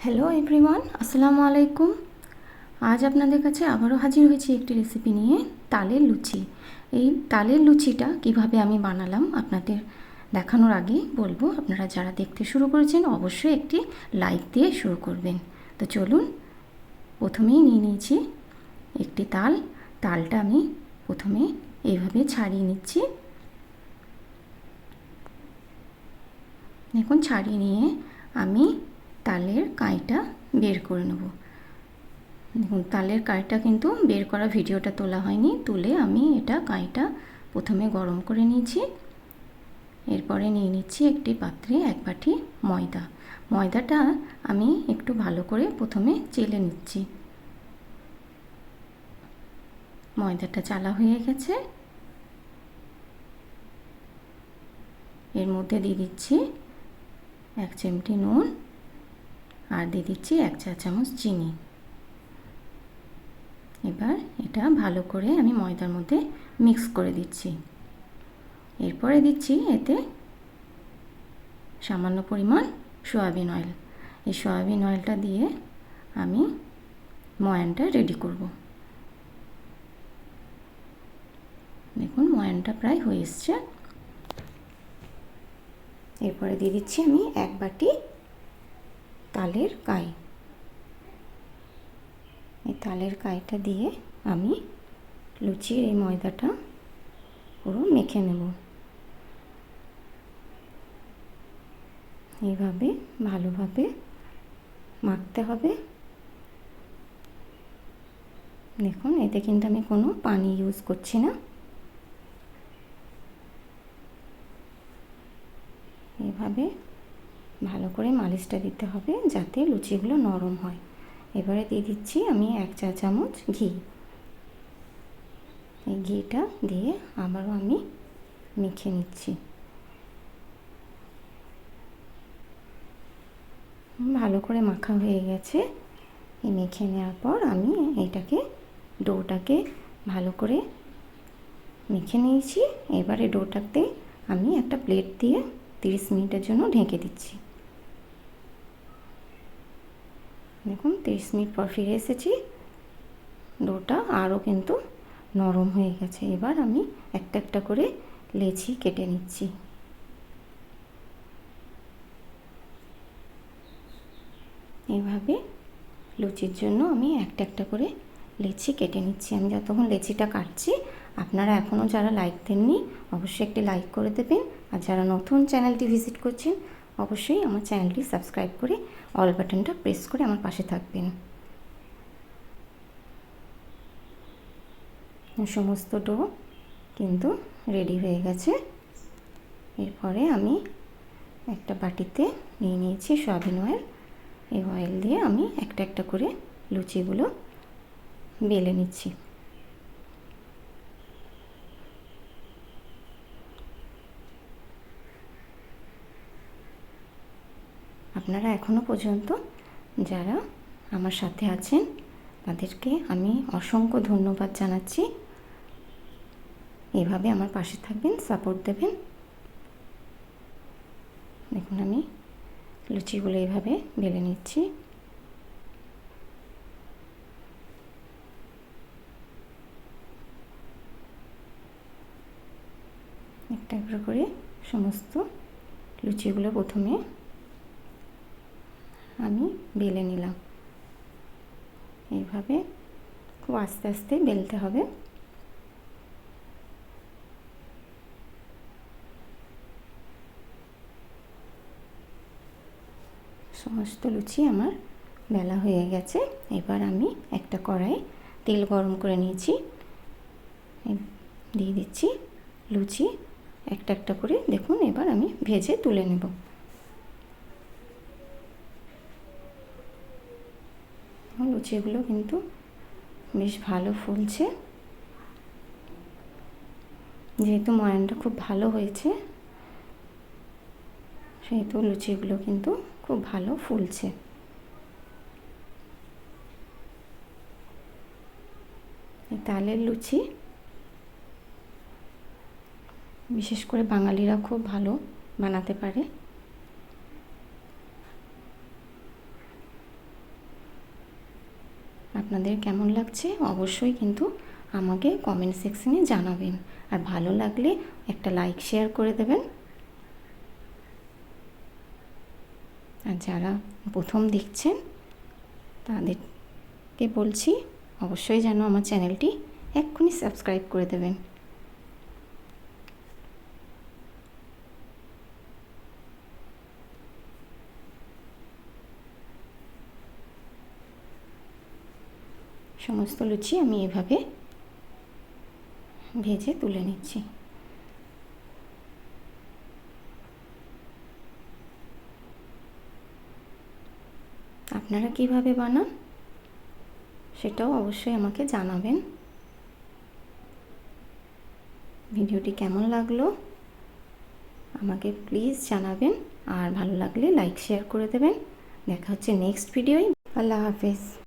Hello everyone, আসসালামু আলাইকুম। আজ আপনাদের কাছে আবারও হাজির হয়েছি একটি রেসিপি নিয়ে, তালের লুচি। এই তালের লুচিটা কিভাবে আমি বানালাম আপনাদের দেখানোর আগেই বলবো, আপনারা যারা দেখতে শুরু করেছেন অবশ্যই একটি লাইক দিয়ে শুরু করবেন। তো চলুন, প্রথমেই নিয়ে নিয়েছি একটি তালটা আমি প্রথমে এইভাবে ছাড়িয়ে নিচ্ছি। দেখুন, ছাড়িয়ে নিয়ে আমি তালের কাঁইটা বের করে নেব। দেখুন, তালের কাঁইটা কিন্তু বের করা ভিডিওটা তোলা হয়নি, তুলে আমি এটা কাঁইটা প্রথমে গরম করে নিয়েছি। এরপরে নিয়ে নিচ্ছি একটি পাত্রে 1 বাটি ময়দাটা আমি একটু ভালো করে প্রথমে চেলে নিচ্ছি। ময়দাটা চালা হয়ে গেছে, এর মধ্যে দিয়ে দিচ্ছি 1 চিমটি নুন আর দিয়ে দিচ্ছি 1 চা চামচ চিনি। এবার এটা ভালো করে আমি ময়দার মধ্যে মিক্স করে দিচ্ছি। এরপরে দিচ্ছি এতে সামান্য পরিমাণ সয়াবিন অয়েল। এই সয়াবিন অয়েলটা দিয়ে আমি ময়ানটা রেডি করব। দেখুন, ময়ানটা প্রায় হয়ে এসছে। এরপরে দিয়ে দিচ্ছি আমি 1 বাটি তালের কাই। এই তালের কাইটা দিয়ে আমি লুচির এই ময়দাটা পুরো মেখে নেব। এইভাবে ভালোভাবে মাখতে হবে। দেখুন, এতে কিন্তু আমি কোনো পানি ইউজ করছি না। এইভাবে ভালো করে মালিশটা দিতে হবে যাতে লুচিগুলো নরম হয়। এবারে দিয়ে দিচ্ছি আমি 1 চা চামচ ঘি। এই ঘিটা দিয়ে আবারও আমি মেখে নিচ্ছি। ভালো করে মাখা হয়ে গেছে। এই মেখে নেওয়ার পর আমি ডোটাকে ভালো করে মেখে নিয়েছি। এবারে ডোটাতে আমি একটা প্লেট দিয়ে 30 মিনিটের জন্য ঢেকে দিচ্ছি। দেখুন, 30 মিনিট পর ফিরে এসেছি। ডোটা আরও কিন্তু নরম হয়ে গেছে। এবার আমি একটা একটা করে লেচি কেটে নিচ্ছি। এইভাবে লুচির জন্য আমি একটা একটা করে লেচি কেটে নিচ্ছি। আমি যতক্ষণ লেচিটা কাটছি, আপনারা এখনও যারা লাইক দেননি অবশ্যই একটি লাইক করে দেবেন। আর যারা নতুন চ্যানেলটি ভিজিট করছেন অবশ্যই আমার চ্যানেলটি সাবস্ক্রাইব করে অল বাটনটা প্রেস করে আমার পাশে থাকবেন। সমস্ত ডো কিন্তু রেডি হয়ে গেছে। এরপরে আমি একটা বাটিতে নিয়ে নিয়েছি সয়াবিন অয়েল। এই অয়েল দিয়ে আমি একটা একটা করে লুচিগুলো বেলে নিচ্ছি। আপনারা এখনও পর্যন্ত যারা আমার সাথে আছেন তাদেরকে আমি অসংখ্য ধন্যবাদ জানাচ্ছি। এভাবে আমার পাশে থাকবেন, সাপোর্ট দেবেন। দেখুন, আমি লুচিগুলো এইভাবে বেলে নিচ্ছি। একটা একটা করে সমস্ত লুচিগুলো প্রথমে আমি বেলে নিলাম। এইভাবে খুব আস্তে আস্তে বেলতে হবে। সমস্ত লুচি আমার বেলা হয়ে গেছে। এবার আমি একটা কড়াই তেল গরম করে নিয়েছি, দিয়ে দিচ্ছি লুচি একটা একটা করে। দেখুন, এবার আমি ভেজে তুলে নেব। লুচিগুলো কিন্তু বেশ ভালো ফুলছে, যেহেতু ময়ানটা খুব ভালো হয়েছে সেহেতু লুচিগুলো কিন্তু খুব ভালো ফুলছে। তালের লুচি বিশেষ করে বাঙালিরা খুব ভালো বানাতে পারে। আপনাদের কেমন লাগছে অবশ্যই কিন্তু আমাকে কমেন্ট সেকশনে জানাবেন। আর ভালো লাগলে একটা লাইক শেয়ার করে দেবেন। আর যারা প্রথম দেখছেন তাদেরকে বলছি অবশ্যই যেন আমার চ্যানেলটি এক্ষুনি সাবস্ক্রাইব করে দেবেন। সমস্ত লুচি আমি এভাবে ভেজে তুলে নিচ্ছি। আপনারা কিভাবে বানান সেটাও অবশ্যই আমাকে জানাবেন। ভিডিওটি কেমন লাগলো আমাকে প্লিজ জানাবেন। আর ভালো লাগলে লাইক শেয়ার করে দেবেন। দেখা হচ্ছে নেক্সট ভিডিওয়। আল্লাহ হাফেজ।